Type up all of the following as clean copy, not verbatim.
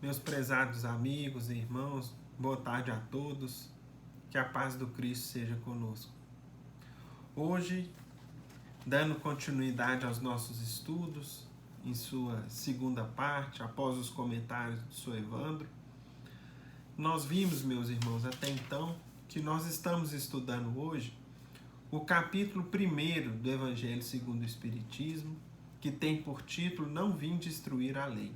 Meus prezados amigos e irmãos, boa tarde a todos. Que a paz do Cristo seja conosco. Hoje, dando continuidade aos nossos estudos, em sua segunda parte, após os comentários do Sr. Evandro, nós vimos, meus irmãos, até então, que nós estamos estudando hoje o capítulo 1 do Evangelho segundo o Espiritismo, que tem por título Não Vim Destruir a Lei.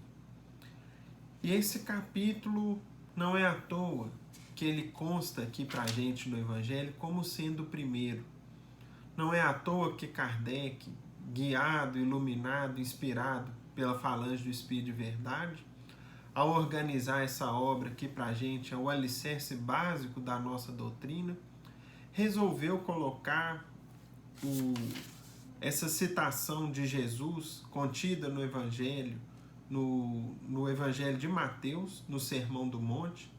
E esse capítulo não é à toa que ele consta aqui para a gente no Evangelho como sendo o primeiro. Não é à toa que Kardec, guiado, iluminado, inspirado pela falange do Espírito de Verdade, ao organizar essa obra que para a gente é o alicerce básico da nossa doutrina, resolveu colocar essa citação de Jesus contida no Evangelho, no Evangelho de Mateus, no Sermão do Monte,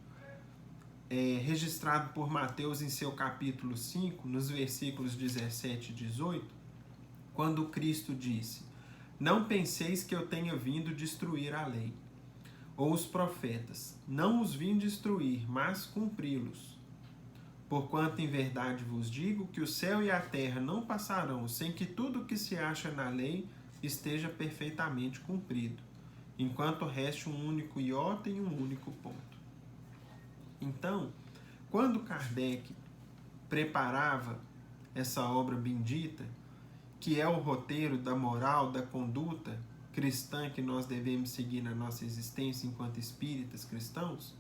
registrado por Mateus em seu capítulo 5, nos versículos 17 e 18, quando Cristo disse: Não penseis que eu tenha vindo destruir a lei, ou os profetas. Não os vim destruir, mas cumpri-los. Porquanto em verdade vos digo que o céu e a terra não passarão sem que tudo o que se acha na lei esteja perfeitamente cumprido, enquanto reste um único iota e um único ponto. Então, quando Kardec preparava essa obra bendita, que é o roteiro da moral, da conduta cristã que nós devemos seguir na nossa existência enquanto espíritas cristãos,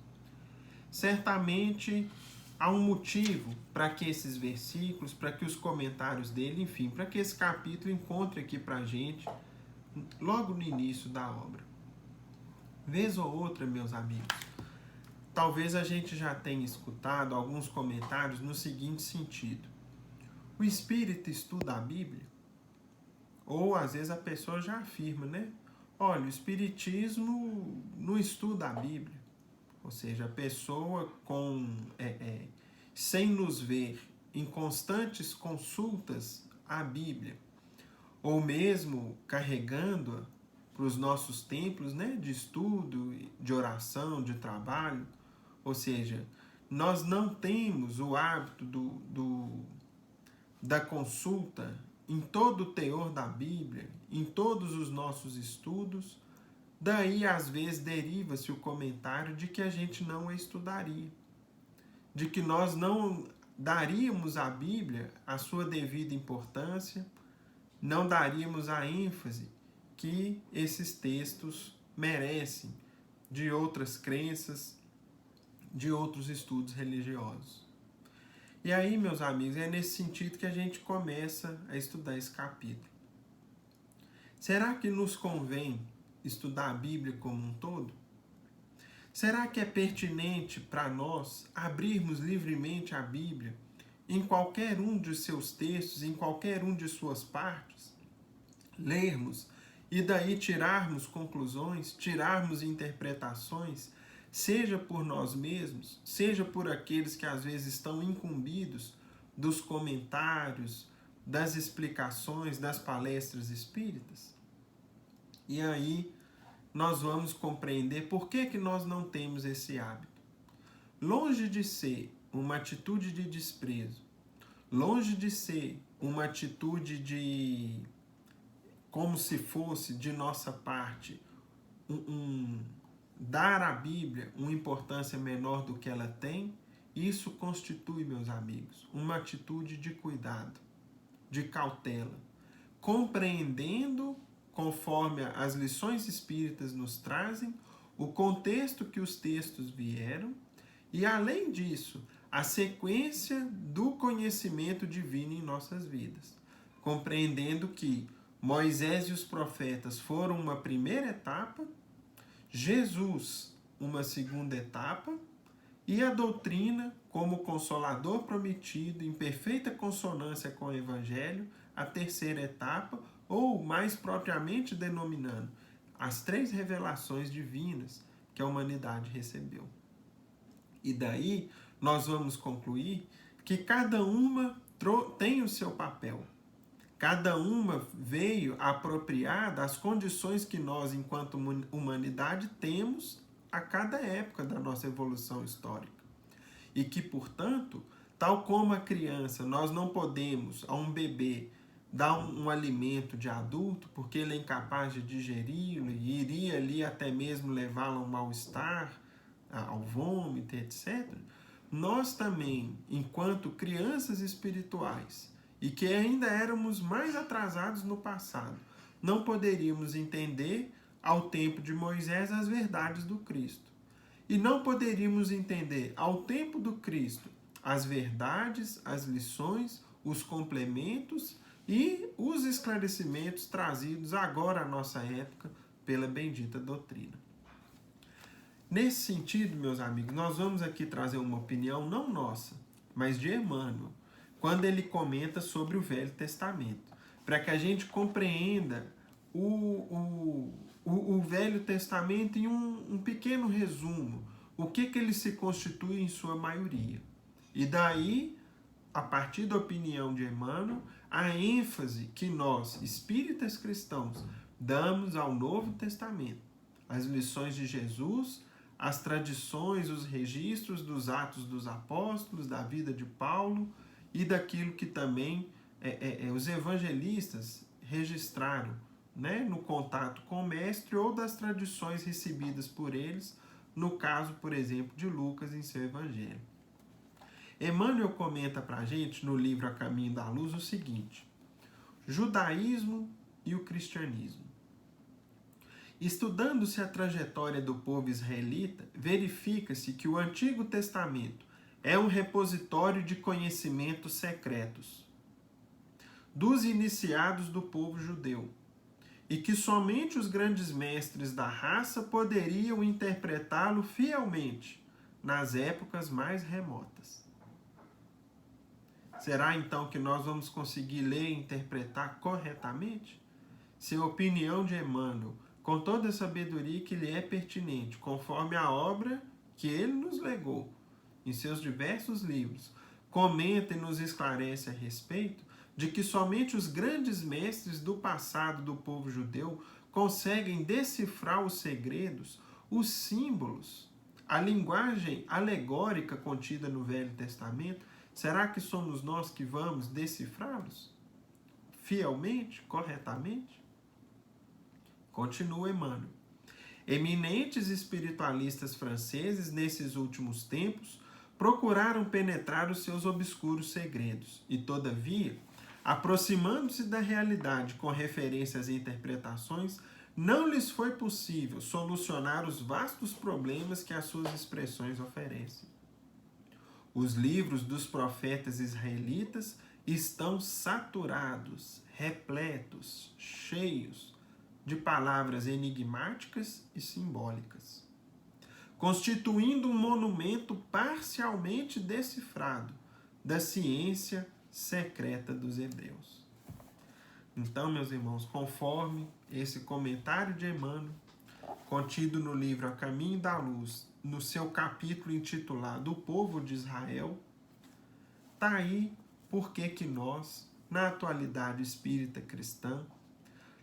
certamente há um motivo para que esses versículos, para que os comentários dele, enfim, para que esse capítulo encontre aqui para a gente logo no início da obra. Vez ou outra, meus amigos, talvez a gente já tenha escutado alguns comentários no seguinte sentido: o espírita estuda a Bíblia? Ou às vezes a pessoa já afirma, né? Olha, o espiritismo não estuda a Bíblia. Ou seja, a pessoa sem nos ver em constantes consultas à Bíblia, ou mesmo carregando-a para os nossos templos, né, de estudo, de oração, de trabalho. Ou seja, nós não temos o hábito da consulta em todo o teor da Bíblia, em todos os nossos estudos. Daí, às vezes, deriva-se o comentário de que a gente não a estudaria, de que nós não daríamos à Bíblia a sua devida importância, não daríamos a ênfase que esses textos merecem de outras crenças, de outros estudos religiosos. E aí, meus amigos, é nesse sentido que a gente começa a estudar esse capítulo. Será que nos convém estudar a Bíblia como um todo? Será que é pertinente para nós abrirmos livremente a Bíblia em qualquer um de seus textos, em qualquer um de suas partes, lermos e daí tirarmos conclusões, tirarmos interpretações, seja por nós mesmos, seja por aqueles que às vezes estão incumbidos dos comentários, das explicações, das palestras espíritas? E aí nós vamos compreender por que nós não temos esse hábito. Longe de ser uma atitude de desprezo, longe de ser uma atitude de como se fosse de nossa parte dar à Bíblia uma importância menor do que ela tem, isso constitui, meus amigos, uma atitude de cuidado, de cautela, compreendendo, conforme as lições espíritas nos trazem, o contexto que os textos vieram e, além disso, a sequência do conhecimento divino em nossas vidas, compreendendo que Moisés e os profetas foram uma primeira etapa, Jesus uma segunda etapa e a doutrina como consolador prometido em perfeita consonância com o Evangelho, a terceira etapa, ou mais propriamente denominando as 3 revelações divinas que a humanidade recebeu. E daí nós vamos concluir que cada uma tem o seu papel. Cada uma veio apropriar das condições que nós, enquanto humanidade, temos a cada época da nossa evolução histórica. E que, portanto, tal como a criança, nós não podemos, a um bebê, dar um alimento de adulto, porque ele é incapaz de digeri-lo e iria ali até mesmo levá-lo a um mal-estar, ao vômito, etc. Nós também, enquanto crianças espirituais, e que ainda éramos mais atrasados no passado, não poderíamos entender, ao tempo de Moisés, as verdades do Cristo. E não poderíamos entender, ao tempo do Cristo, as verdades, as lições, os complementos e os esclarecimentos trazidos agora à nossa época pela bendita doutrina. Nesse sentido, meus amigos, nós vamos aqui trazer uma opinião não nossa, mas de Emmanuel, quando ele comenta sobre o Velho Testamento, para que a gente compreenda o Velho Testamento em um pequeno resumo, o que ele se constitui em sua maioria. E daí, a partir da opinião de Emmanuel, a ênfase que nós, espíritas cristãos, damos ao Novo Testamento, as lições de Jesus, as tradições, os registros dos Atos dos Apóstolos, da vida de Paulo e daquilo que também os evangelistas registraram, né, no contato com o Mestre, ou das tradições recebidas por eles, no caso, por exemplo, de Lucas em seu Evangelho. Emmanuel comenta para a gente, no livro A Caminho da Luz, o seguinte: judaísmo e o cristianismo. Estudando-se a trajetória do povo israelita, verifica-se que o Antigo Testamento é um repositório de conhecimentos secretos dos iniciados do povo judeu, e que somente os grandes mestres da raça poderiam interpretá-lo fielmente nas épocas mais remotas. Será então que nós vamos conseguir ler e interpretar corretamente? Se a opinião de Emmanuel, com toda a sabedoria que lhe é pertinente, conforme a obra que ele nos legou em seus diversos livros, comenta e nos esclarece a respeito de que somente os grandes mestres do passado do povo judeu conseguem decifrar os segredos, os símbolos, a linguagem alegórica contida no Velho Testamento, será que somos nós que vamos decifrá-los fielmente, corretamente? Continua Emmanuel. Eminentes espiritualistas franceses, nesses últimos tempos, procuraram penetrar os seus obscuros segredos e, todavia, aproximando-se da realidade com referência às interpretações, não lhes foi possível solucionar os vastos problemas que as suas expressões oferecem. Os livros dos profetas israelitas estão saturados, repletos, cheios de palavras enigmáticas e simbólicas, constituindo um monumento parcialmente decifrado da ciência secreta dos hebreus. Então, meus irmãos, conforme esse comentário de Emmanuel, contido no livro A Caminho da Luz, no seu capítulo intitulado O Povo de Israel, está aí por que nós, na atualidade espírita cristã,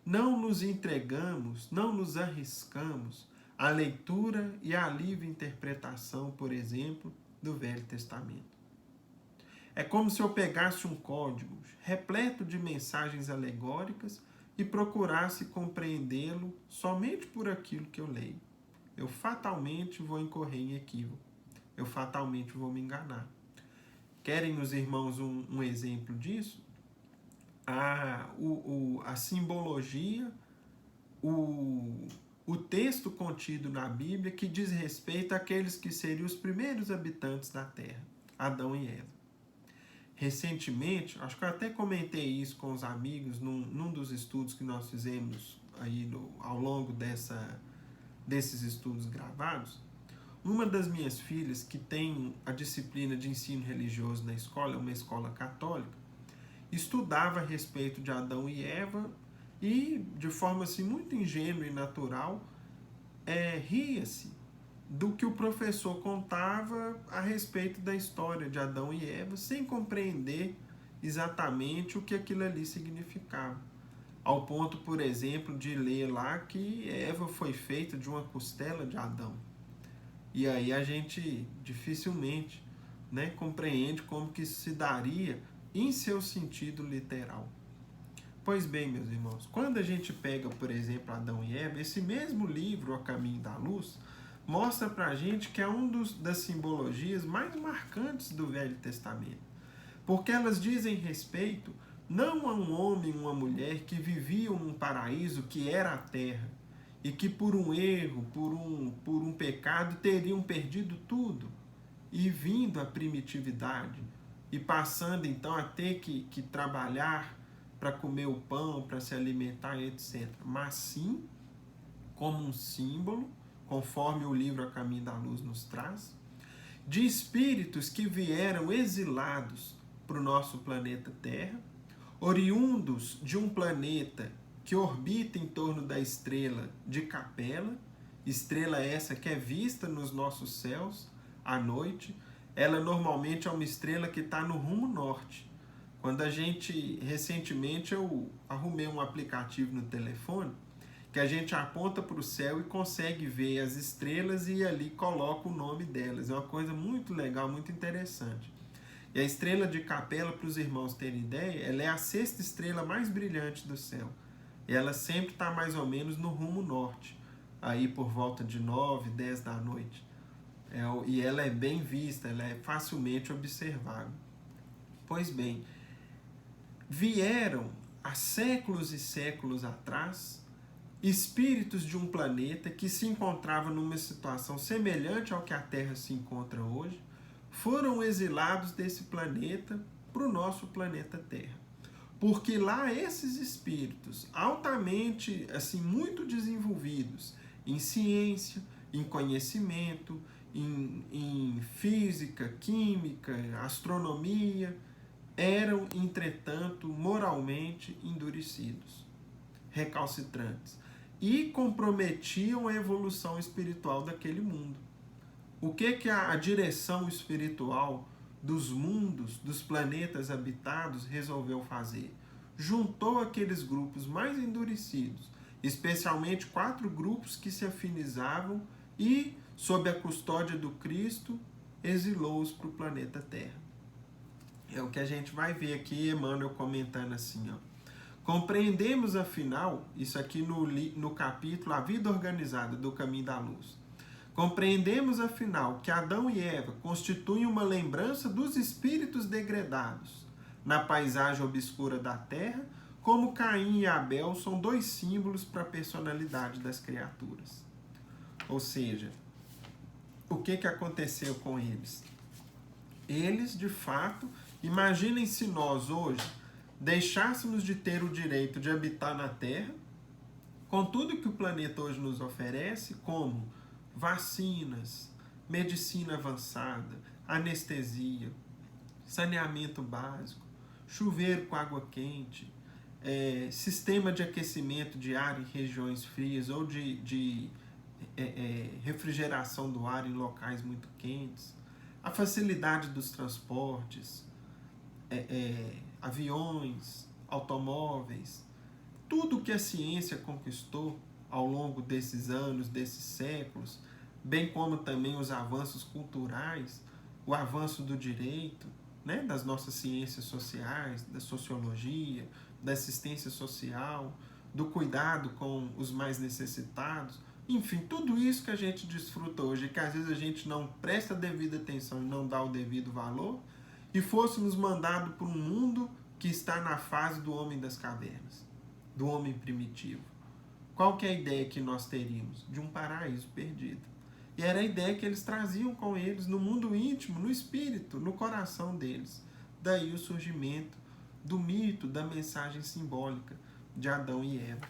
não nos entregamos, não nos arriscamos à leitura e à livre interpretação, por exemplo, do Velho Testamento. É como se eu pegasse um código repleto de mensagens alegóricas e procurasse compreendê-lo somente por aquilo que eu leio. Eu fatalmente vou incorrer em equívoco. Eu fatalmente vou me enganar. Querem os irmãos um exemplo disso? A simbologia, o texto contido na Bíblia que diz respeito àqueles que seriam os primeiros habitantes da Terra, Adão e Eva. Recentemente, acho que eu até comentei isso com os amigos num dos estudos que nós fizemos aí ao longo desses estudos gravados. Uma das minhas filhas, que tem a disciplina de ensino religioso na escola, é uma escola católica, estudava a respeito de Adão e Eva e, de forma assim, muito ingênua e natural, ria-se do que o professor contava a respeito da história de Adão e Eva, sem compreender exatamente o que aquilo ali significava. Ao ponto, por exemplo, de ler lá que Eva foi feita de uma costela de Adão. E aí a gente dificilmente, né, compreende como que isso se daria em seu sentido literal. Pois bem, meus irmãos, quando a gente pega, por exemplo, Adão e Eva, esse mesmo livro, A Caminho da Luz, mostra pra gente que é das simbologias mais marcantes do Velho Testamento. Porque elas dizem respeito não a um homem e uma mulher que viviam num paraíso que era a terra, e que por um erro, por um pecado, teriam perdido tudo, e vindo à primitividade, e passando então a ter que trabalhar para comer o pão, para se alimentar, etc. Mas sim, como um símbolo, conforme o livro A Caminho da Luz nos traz, de espíritos que vieram exilados para o nosso planeta Terra, oriundos de um planeta que orbita em torno da estrela de Capela, estrela essa que é vista nos nossos céus à noite. Ela normalmente é uma estrela que está no rumo norte. Quando recentemente eu arrumei um aplicativo no telefone, que a gente aponta para o céu e consegue ver as estrelas e ali coloca o nome delas. É uma coisa muito legal, muito interessante. E a estrela de Capela, para os irmãos terem ideia, ela é a sexta estrela mais brilhante do céu. E ela sempre está mais ou menos no rumo norte, aí por volta de 9, 10 da noite. E ela é bem vista, ela é facilmente observável. Pois bem, vieram há séculos e séculos atrás espíritos de um planeta que se encontrava numa situação semelhante ao que a Terra se encontra hoje, foram exilados desse planeta para o nosso planeta Terra. Porque lá esses espíritos altamente, assim, muito desenvolvidos em ciência, em conhecimento, em física, química, astronomia, eram, entretanto, moralmente endurecidos, recalcitrantes, e comprometiam a evolução espiritual daquele mundo. O que a direção espiritual dos mundos, dos planetas habitados, resolveu fazer? Juntou aqueles grupos mais endurecidos, especialmente 4 grupos que se afinizavam e, sob a custódia do Cristo, exilou-os para o planeta Terra. É o que a gente vai ver aqui, Emmanuel comentando assim, ó. Compreendemos, afinal, isso aqui no capítulo A Vida Organizada do Caminho da Luz. Compreendemos, afinal, que Adão e Eva constituem uma lembrança dos espíritos degredados na paisagem obscura da Terra, como Caim e Abel são 2 símbolos para a personalidade das criaturas. Ou seja, o que aconteceu com eles? Eles, de fato, imaginem se nós hoje deixássemos de ter o direito de habitar na Terra, com tudo que o planeta hoje nos oferece, como vacinas, medicina avançada, anestesia, saneamento básico, chuveiro com água quente, sistema de aquecimento de ar em regiões frias ou de refrigeração do ar em locais muito quentes, a facilidade dos transportes, aviões, automóveis, tudo que a ciência conquistou ao longo desses anos, desses séculos, bem como também os avanços culturais, o avanço do direito, né, das nossas ciências sociais, da sociologia, da assistência social, do cuidado com os mais necessitados, enfim, tudo isso que a gente desfruta hoje, que às vezes a gente não presta devida atenção e não dá o devido valor, e fôssemos mandados para um mundo que está na fase do homem das cavernas, do homem primitivo. Qual que é a ideia que nós teríamos? De um paraíso perdido. E era a ideia que eles traziam com eles no mundo íntimo, no espírito, no coração deles. Daí o surgimento do mito, da mensagem simbólica de Adão e Eva.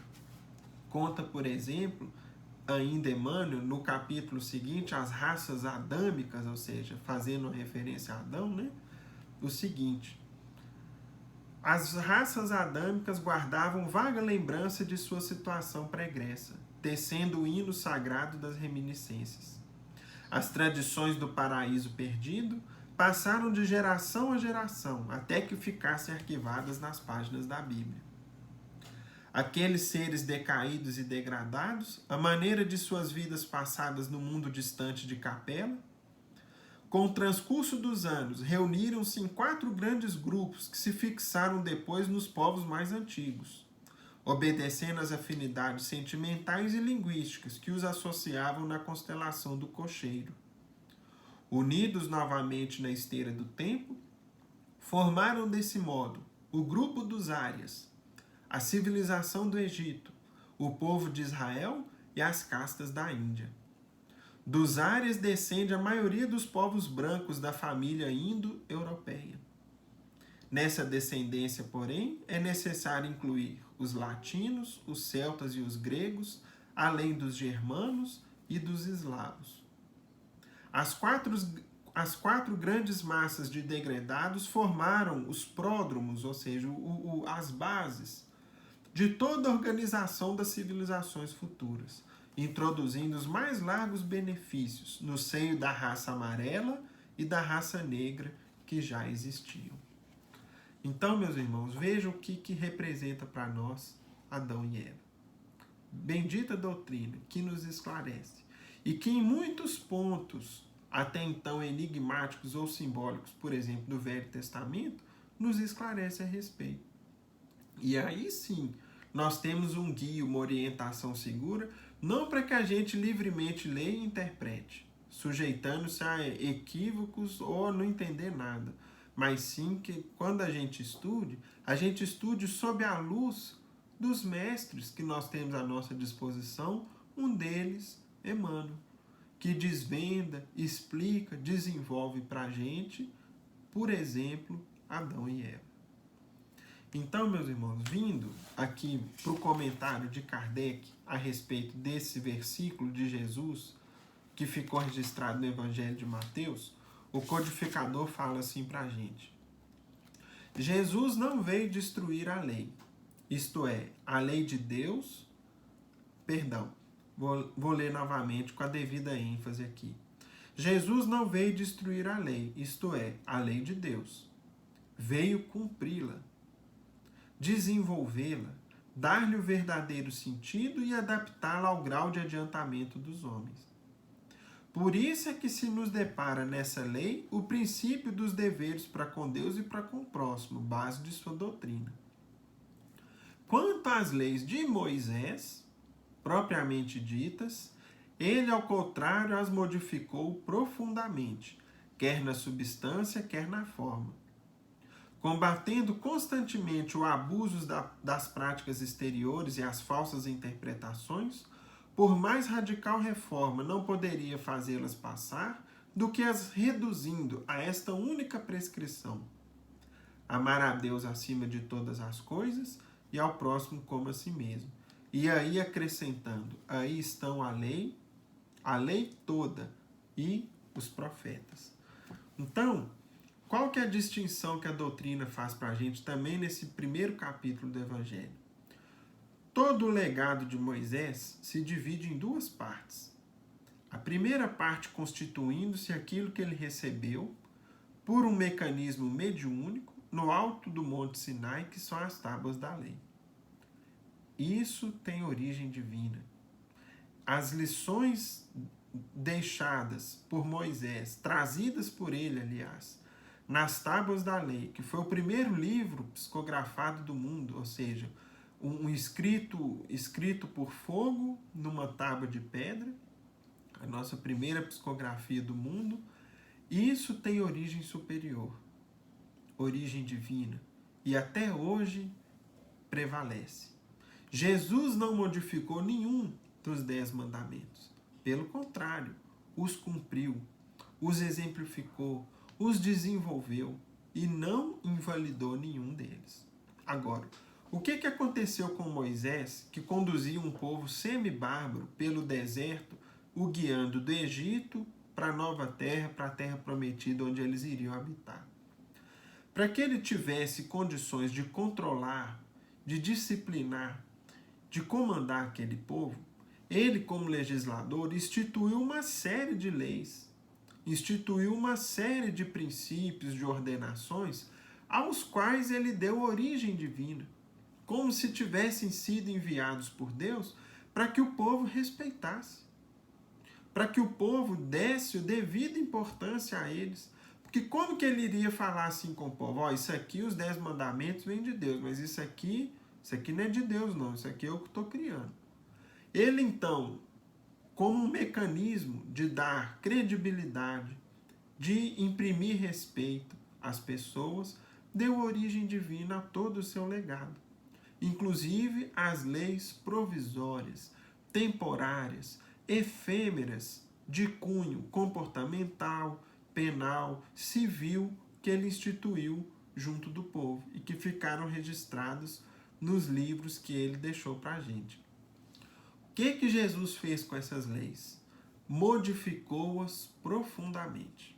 Conta, por exemplo, ainda Emmanuel, no capítulo seguinte, As Raças Adâmicas, ou seja, fazendo referência a Adão, né? O seguinte: as raças adâmicas guardavam vaga lembrança de sua situação pregressa, tecendo o hino sagrado das reminiscências. As tradições do paraíso perdido passaram de geração a geração, até que ficassem arquivadas nas páginas da Bíblia. aqueles seres decaídos e degradados, a maneira de suas vidas passadas no mundo distante de Capela. Com o transcurso dos anos, reuniram-se em 4 grandes grupos que se fixaram depois nos povos mais antigos, obedecendo às afinidades sentimentais e linguísticas que os associavam na constelação do cocheiro. Unidos novamente na esteira do tempo, formaram desse modo o grupo dos Árias, a civilização do Egito, o povo de Israel e as castas da Índia. Dos Árias descende a maioria dos povos brancos da família indo-europeia. Nessa descendência, porém, é necessário incluir os latinos, os celtas e os gregos, além dos germanos e dos eslavos. As quatro grandes massas de degredados formaram os pródromos, ou seja, as bases de toda a organização das civilizações futuras, introduzindo os mais largos benefícios no seio da raça amarela e da raça negra que já existiam. Então, meus irmãos, vejam o que representa para nós Adão e Eva. Bendita doutrina que nos esclarece e que em muitos pontos, até então enigmáticos ou simbólicos, por exemplo, do Velho Testamento, nos esclarece a respeito. E aí sim, nós temos um guia, uma orientação segura, não para que a gente livremente leia e interprete, sujeitando-se a equívocos ou a não entender nada, mas sim que quando a gente estude sob a luz dos mestres que nós temos à nossa disposição, um deles, Emmanuel, que desvenda, explica, desenvolve para a gente, por exemplo, Adão e Eva. Então, meus irmãos, vindo aqui para o comentário de Kardec a respeito desse versículo de Jesus, que ficou registrado no Evangelho de Mateus, o codificador fala assim para a gente: Jesus não veio destruir a lei, isto é, a lei de Deus, vou ler novamente com a devida ênfase aqui. Jesus não veio destruir a lei, isto é, a lei de Deus. Veio cumpri-la, desenvolvê-la, dar-lhe o verdadeiro sentido e adaptá-la ao grau de adiantamento dos homens. Por isso é que se nos depara nessa lei o princípio dos deveres para com Deus e para com o próximo, base de sua doutrina. Quanto às leis de Moisés, propriamente ditas, ele, ao contrário, as modificou profundamente, quer na substância, quer na forma, combatendo constantemente o abuso das práticas exteriores e as falsas interpretações. Por mais radical reforma não poderia fazê-las passar do que as reduzindo a esta única prescrição: amar a Deus acima de todas as coisas e ao próximo como a si mesmo. E aí acrescentando, aí estão a lei toda e os profetas. Então, qual que é a distinção que a doutrina faz para a gente também nesse primeiro capítulo do Evangelho? Todo o legado de Moisés se divide em 2 partes. A primeira parte constituindo-se aquilo que ele recebeu por um mecanismo mediúnico no alto do Monte Sinai, que são as tábuas da lei. Isso tem origem divina. As lições deixadas por Moisés, trazidas por ele, aliás, nas tábuas da lei, que foi o primeiro livro psicografado do mundo, ou seja, um escrito por fogo numa tábua de pedra, a nossa primeira psicografia do mundo, isso tem origem superior, origem divina, e até hoje prevalece. Jesus não modificou nenhum dos 10 mandamentos, pelo contrário, os cumpriu, os exemplificou, os desenvolveu e não invalidou nenhum deles. Agora, o que aconteceu com Moisés, que conduzia um povo semi-bárbaro pelo deserto, o guiando do Egito para a nova terra, para a terra prometida onde eles iriam habitar? Para que ele tivesse condições de controlar, de disciplinar, de comandar aquele povo, ele, como legislador, instituiu uma série de leis, instituiu uma série de princípios, de ordenações, aos quais ele deu origem divina. como se tivessem sido enviados por Deus para que o povo respeitasse, para que o povo desse a devida importância a eles. Porque como que ele iria falar assim com o povo? Ó, isso aqui, os 10 mandamentos vêm de Deus, mas isso aqui não é de Deus não, isso aqui é eu que estou criando. Ele então, como um mecanismo de dar credibilidade, de imprimir respeito às pessoas, deu origem divina a todo o seu legado. Inclusive as leis provisórias, temporárias, efêmeras, de cunho comportamental, penal, civil, que ele instituiu junto do povo e que ficaram registrados nos livros que ele deixou para a gente. O que Jesus fez com essas leis? Modificou-as profundamente.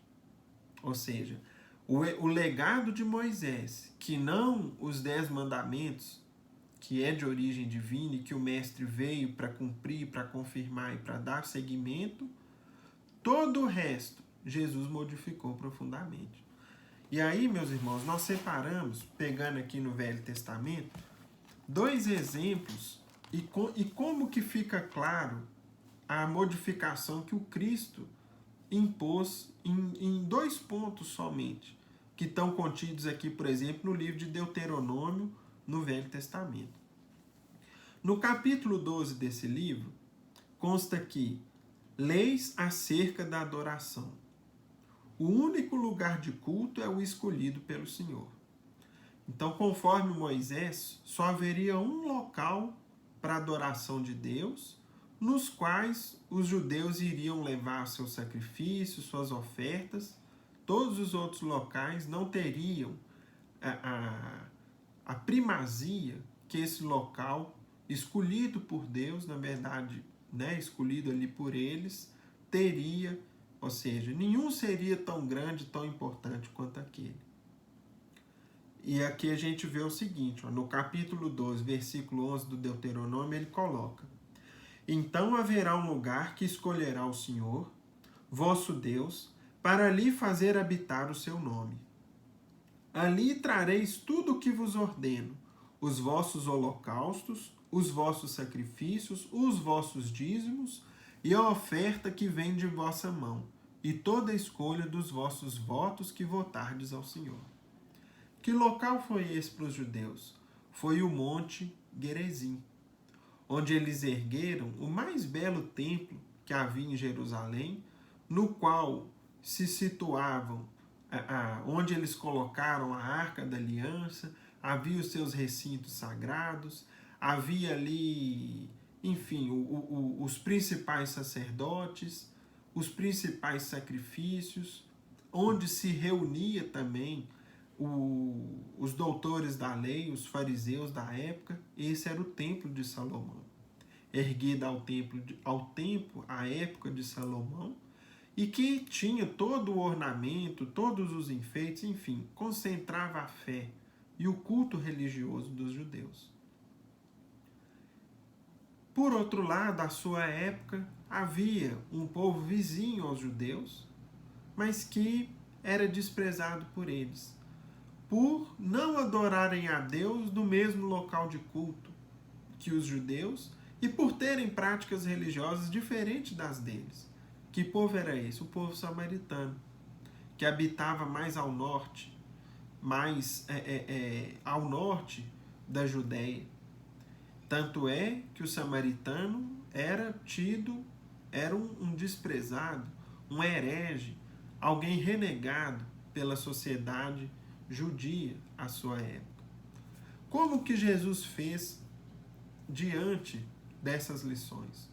Ou seja, o legado de Moisés, que não os 10 mandamentos, que é de origem divina e que o mestre veio para cumprir, para confirmar e para dar seguimento, todo o resto Jesus modificou profundamente. E aí, meus irmãos, nós separamos, pegando aqui no Velho Testamento, 2 exemplos e como que fica claro a modificação que o Cristo impôs em 2 pontos somente, que estão contidos aqui, por exemplo, no livro de Deuteronômio, no Velho Testamento. No capítulo 12 desse livro, consta que leis acerca da adoração. O único lugar de culto é o escolhido pelo Senhor. Então, conforme Moisés, só haveria um local para adoração de Deus, nos quais os judeus iriam levar seus sacrifícios, suas ofertas. Todos os outros locais não teriam a primazia que esse local, escolhido por Deus, na verdade, né, escolhido ali por eles, teria, ou seja, nenhum seria tão grande, tão importante quanto aquele. E aqui a gente vê o seguinte, ó, no capítulo 12, versículo 11 do Deuteronômio, ele coloca: então haverá um lugar que escolherá o Senhor, vosso Deus, para ali fazer habitar o seu nome. Ali trareis tudo o que vos ordeno, os vossos holocaustos, os vossos sacrifícios, os vossos dízimos e a oferta que vem de vossa mão, e toda a escolha dos vossos votos que votardes ao Senhor. Que local foi esse para os judeus? Foi o Monte Gerizim, onde eles ergueram o mais belo templo que havia em Jerusalém, no qual se situavam, onde eles colocaram a Arca da Aliança, havia os seus recintos sagrados, havia ali, enfim, os principais sacerdotes, os principais sacrifícios, onde se reunia também os doutores da lei, os fariseus da época. Esse era o templo de Salomão, erguido ao tempo, à época de Salomão, e que tinha todo o ornamento, todos os enfeites, enfim, concentrava a fé e o culto religioso dos judeus. Por outro lado, à sua época, havia um povo vizinho aos judeus, mas que era desprezado por eles, por não adorarem a Deus no mesmo local de culto que os judeus e por terem práticas religiosas diferentes das deles. Que povo era esse? O povo samaritano, que habitava mais ao norte, ao norte da Judéia. Tanto é que o samaritano era um desprezado, um herege, alguém renegado pela sociedade judia à sua época. Como que Jesus fez diante dessas lições?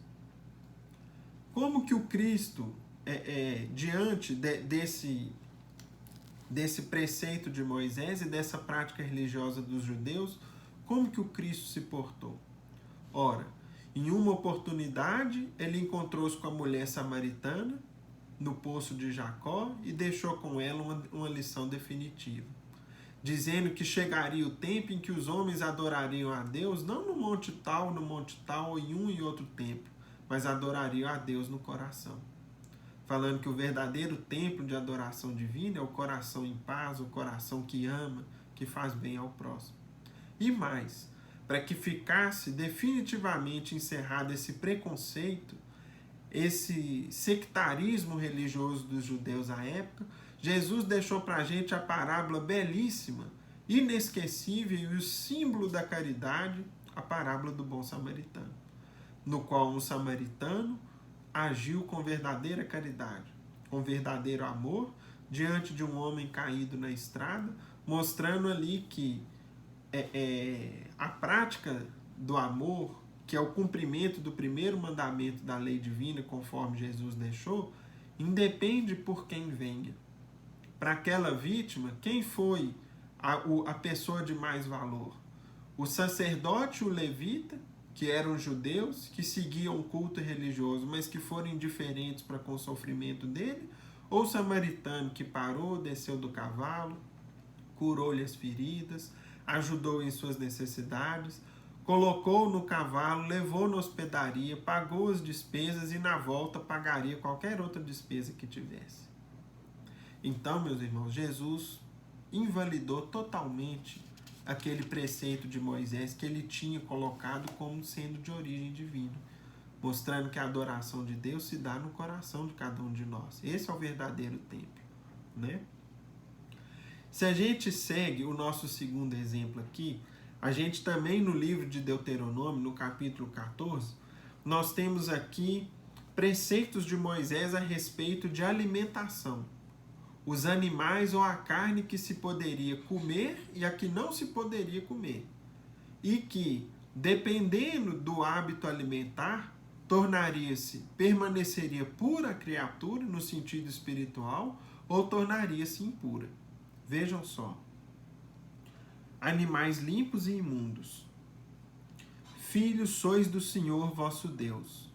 Como que o Cristo, diante desse preceito de Moisés e dessa prática religiosa dos judeus, como que o Cristo se portou? Ora, em uma oportunidade, ele encontrou-se com a mulher samaritana no poço de Jacó e deixou com ela uma lição definitiva, dizendo que chegaria o tempo em que os homens adorariam a Deus, não no monte tal, ou em um e outro templo, mas adorariam a Deus no coração. Falando que o verdadeiro templo de adoração divina é o coração em paz, o coração que ama, que faz bem ao próximo. E mais, para que ficasse definitivamente encerrado esse preconceito, esse sectarismo religioso dos judeus à época, Jesus deixou para a gente a parábola belíssima, inesquecível e o símbolo da caridade, a parábola do bom samaritano, no qual um samaritano agiu com verdadeira caridade, com verdadeiro amor, diante de um homem caído na estrada, mostrando ali que a prática do amor, que é o cumprimento do primeiro mandamento da lei divina, conforme Jesus deixou, independe por quem venha. Para aquela vítima, quem foi a pessoa de mais valor? O sacerdote e o levita, que eram judeus, que seguiam o culto religioso, mas que foram indiferentes para com o sofrimento dele? Ou o samaritano que parou, desceu do cavalo, curou-lhe as feridas, ajudou em suas necessidades, colocou no cavalo, levou na hospedaria, pagou as despesas e na volta pagaria qualquer outra despesa que tivesse. Então, meus irmãos, Jesus invalidou totalmente aquele preceito de Moisés que ele tinha colocado como sendo de origem divina, mostrando que a adoração de Deus se dá no coração de cada um de nós. Esse é o verdadeiro templo, né? Se a gente segue o nosso segundo exemplo aqui, a gente também no livro de Deuteronômio, no capítulo 14, nós temos aqui preceitos de Moisés a respeito de alimentação. Os animais ou a carne que se poderia comer e a que não se poderia comer. E que, dependendo do hábito alimentar, permaneceria pura a criatura no sentido espiritual ou tornaria-se impura. Vejam só. Animais limpos e imundos. Filhos sois do Senhor vosso Deus.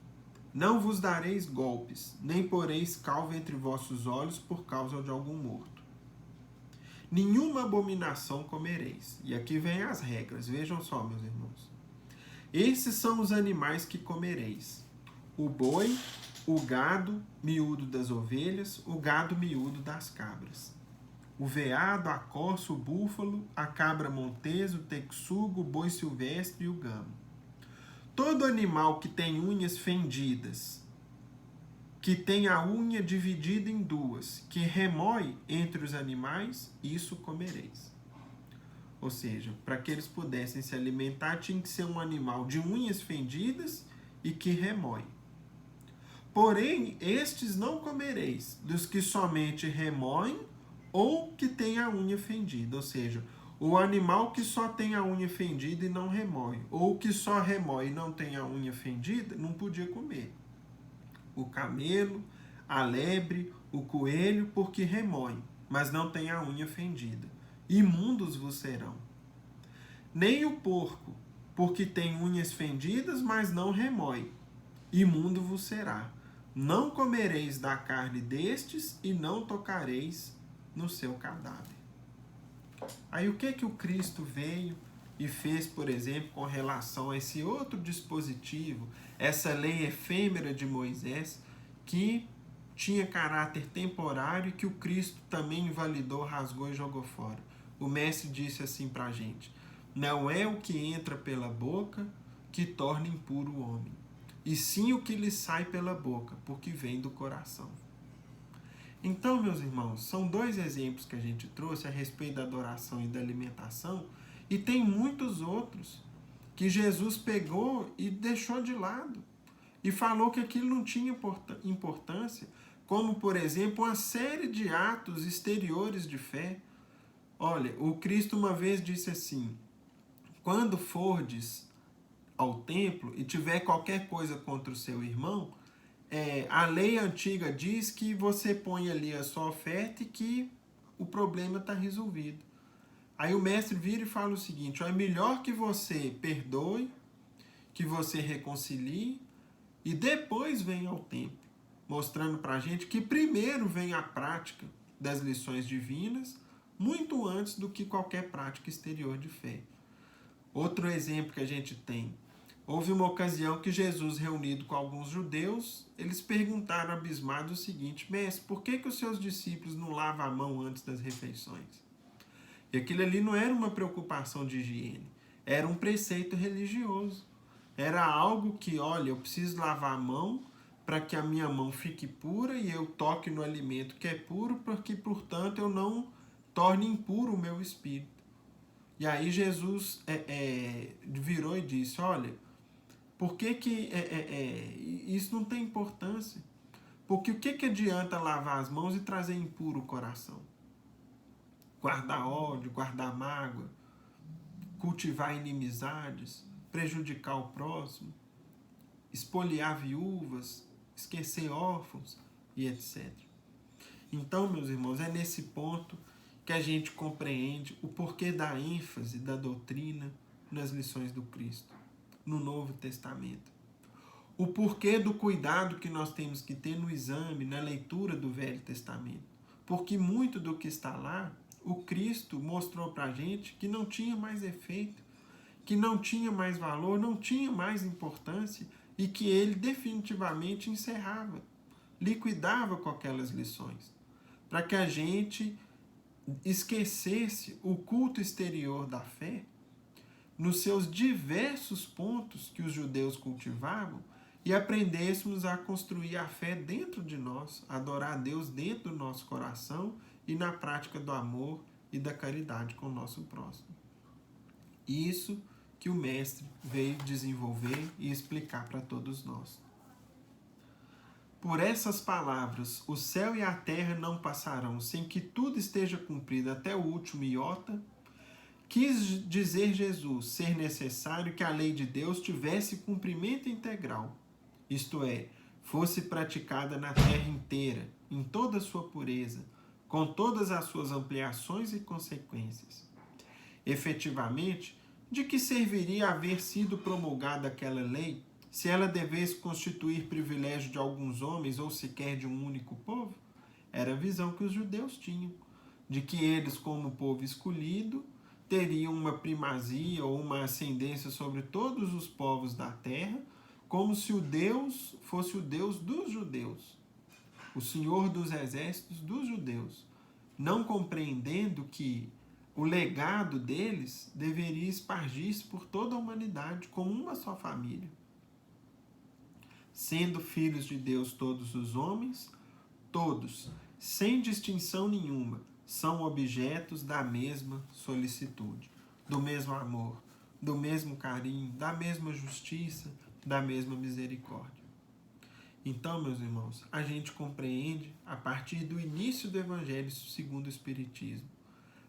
Não vos dareis golpes, nem poreis calvo entre vossos olhos por causa de algum morto. Nenhuma abominação comereis. E aqui vem as regras, vejam só, meus irmãos. Esses são os animais que comereis: o boi, o gado miúdo das ovelhas, o gado miúdo das cabras. O veado, a corça, o búfalo, a cabra montesa, o texugo, o boi silvestre e o gamo. Todo animal que tem unhas fendidas, que tem a unha dividida em duas, que remói entre os animais, isso comereis. Ou seja, para que eles pudessem se alimentar, tinha que ser um animal de unhas fendidas e que remói. Porém, estes não comereis, dos que somente remoem ou que tem a unha fendida, ou seja, o animal que só tem a unha fendida e não remói, ou que só remói e não tem a unha fendida, não podia comer. O camelo, a lebre, o coelho, porque remoem, mas não tem a unha fendida. Imundos vos serão. Nem o porco, porque tem unhas fendidas, mas não remói. Imundo vos será. Não comereis da carne destes e não tocareis no seu cadáver. Aí o que o Cristo veio e fez, por exemplo, com relação a esse outro dispositivo, essa lei efêmera de Moisés, que tinha caráter temporário e que o Cristo também invalidou, rasgou e jogou fora? O mestre disse assim pra gente: não é o que entra pela boca que torna impuro o homem, e sim o que lhe sai pela boca, porque vem do coração. Então, meus irmãos, são dois exemplos que a gente trouxe a respeito da adoração e da alimentação, e tem muitos outros que Jesus pegou e deixou de lado, e falou que aquilo não tinha importância, como, por exemplo, uma série de atos exteriores de fé. Olha, o Cristo uma vez disse assim: quando fordes ao templo e tiver qualquer coisa contra o seu irmão, a lei antiga diz que você põe ali a sua oferta e que o problema está resolvido. Aí o mestre vira e fala o seguinte: é melhor que você perdoe, que você reconcilie e depois venha ao templo, mostrando para a gente que primeiro vem a prática das lições divinas, muito antes do que qualquer prática exterior de fé. Outro exemplo que a gente tem: houve uma ocasião que Jesus, reunido com alguns judeus, eles perguntaram abismados o seguinte: mestre, por que os seus discípulos não lavam a mão antes das refeições? E aquilo ali não era uma preocupação de higiene, Era um preceito religioso. Era algo que, olha, eu preciso lavar a mão para que a minha mão fique pura e eu toque no alimento que é puro, porque, portanto, eu não torne impuro o meu espírito. E aí Jesus virou e disse, olha, por que isso não tem importância? Porque o que adianta lavar as mãos e trazer impuro o coração? Guardar ódio, guardar mágoa, cultivar inimizades, prejudicar o próximo, espoliar viúvas, esquecer órfãos e etc. Então, meus irmãos, é nesse ponto que a gente compreende o porquê da ênfase da doutrina nas lições do Cristo, no Novo Testamento. O porquê do cuidado que nós temos que ter no exame, na leitura do Velho Testamento. Porque muito do que está lá, o Cristo mostrou para a gente que não tinha mais efeito, que não tinha mais valor, não tinha mais importância e que ele definitivamente encerrava, liquidava com aquelas lições, para que a gente esquecesse o culto exterior da fé nos seus diversos pontos que os judeus cultivavam e aprendêssemos a construir a fé dentro de nós, adorar a Deus dentro do nosso coração e na prática do amor e da caridade com o nosso próximo. Isso que o Mestre veio desenvolver e explicar para todos nós. Por essas palavras, o céu e a terra não passarão sem que tudo esteja cumprido até o último iota. Quis dizer Jesus ser necessário que a lei de Deus tivesse cumprimento integral, isto é, fosse praticada na terra inteira, em toda a sua pureza, com todas as suas ampliações e consequências. Efetivamente, de que serviria haver sido promulgada aquela lei, se ela devesse constituir privilégio de alguns homens ou sequer de um único povo? Era a visão que os judeus tinham, de que eles, como povo escolhido, teriam uma primazia ou uma ascendência sobre todos os povos da terra, como se o Deus fosse o Deus dos judeus, o Senhor dos exércitos dos judeus, não compreendendo que o legado deles deveria espargir-se por toda a humanidade como uma só família. Sendo filhos de Deus todos os homens, todos, sem distinção nenhuma, são objetos da mesma solicitude, do mesmo amor, do mesmo carinho, da mesma justiça, da mesma misericórdia. Então, meus irmãos, a gente compreende a partir do início do Evangelho segundo o Espiritismo.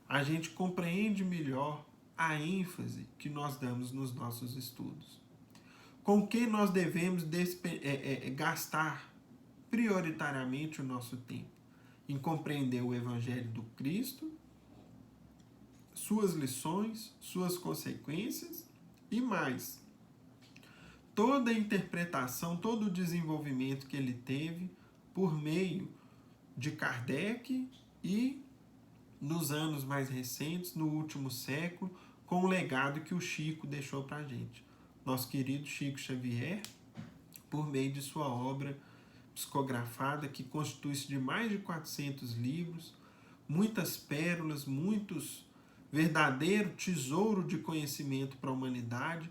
A gente compreende melhor a ênfase que nós damos nos nossos estudos. Com que nós devemos gastar prioritariamente o nosso tempo? Em compreender o Evangelho do Cristo, suas lições, suas consequências e mais, toda a interpretação, todo o desenvolvimento que ele teve por meio de Kardec e, nos anos mais recentes, no último século, com o legado que o Chico deixou para a gente. Nosso querido Chico Xavier, por meio de sua obra psicografada, que constitui-se de mais de 400 livros, muitas pérolas, muitos verdadeiro tesouro de conhecimento para a humanidade,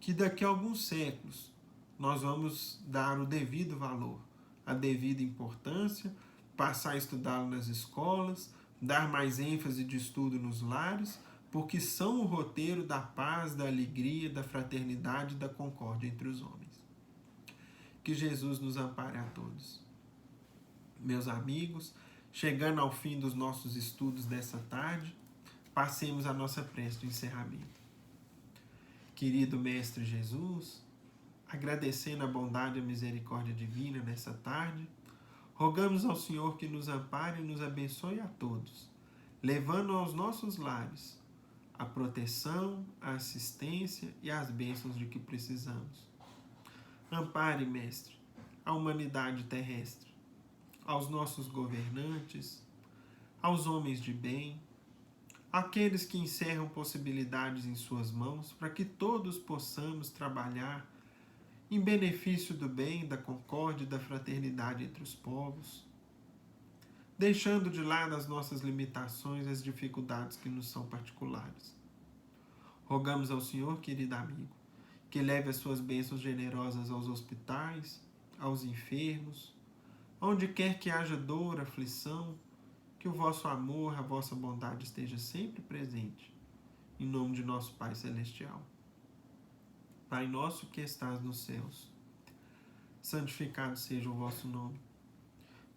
que daqui a alguns séculos nós vamos dar o devido valor, a devida importância, passar a estudá-lo nas escolas, dar mais ênfase de estudo nos lares, porque são o roteiro da paz, da alegria, da fraternidade e da concórdia entre os homens. Que Jesus nos ampare a todos. Meus amigos, chegando ao fim dos nossos estudos dessa tarde, passemos a nossa prece de encerramento. Querido Mestre Jesus, agradecendo a bondade e a misericórdia divina nessa tarde, rogamos ao Senhor que nos ampare e nos abençoe a todos, levando aos nossos lares a proteção, a assistência e as bênçãos de que precisamos. Ampare, Mestre, a humanidade terrestre, aos nossos governantes, aos homens de bem, aqueles que encerram possibilidades em suas mãos, para que todos possamos trabalhar em benefício do bem, da concórdia e da fraternidade entre os povos, deixando de lado as nossas limitações e as dificuldades que nos são particulares. Rogamos ao Senhor, querido amigo, que leve as suas bênçãos generosas aos hospitais, aos enfermos, onde quer que haja dor, aflição, que o vosso amor, a vossa bondade esteja sempre presente, em nome de nosso Pai Celestial. Pai nosso que estás nos céus, santificado seja o vosso nome.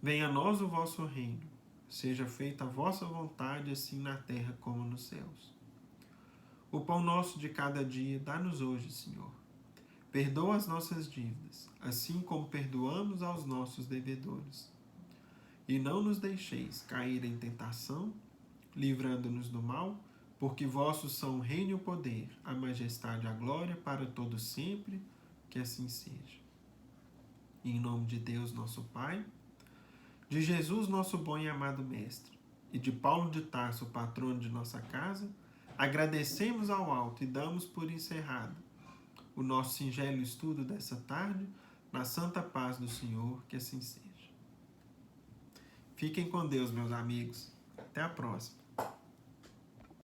Venha a nós o vosso reino, seja feita a vossa vontade, assim na terra como nos céus. O pão nosso de cada dia dá-nos hoje, Senhor. Perdoa as nossas dívidas, assim como perdoamos aos nossos devedores. E não nos deixeis cair em tentação, livrando-nos do mal, porque vossos são o reino e o poder, a majestade e a glória para todos sempre, que assim seja. E em nome de Deus, nosso Pai, de Jesus, nosso bom e amado Mestre, e de Paulo de Tarso, patrono de nossa casa, agradecemos ao alto e damos por encerrado o nosso singelo estudo dessa tarde, na santa paz do Senhor, que assim seja. Fiquem com Deus, meus amigos. Até a próxima.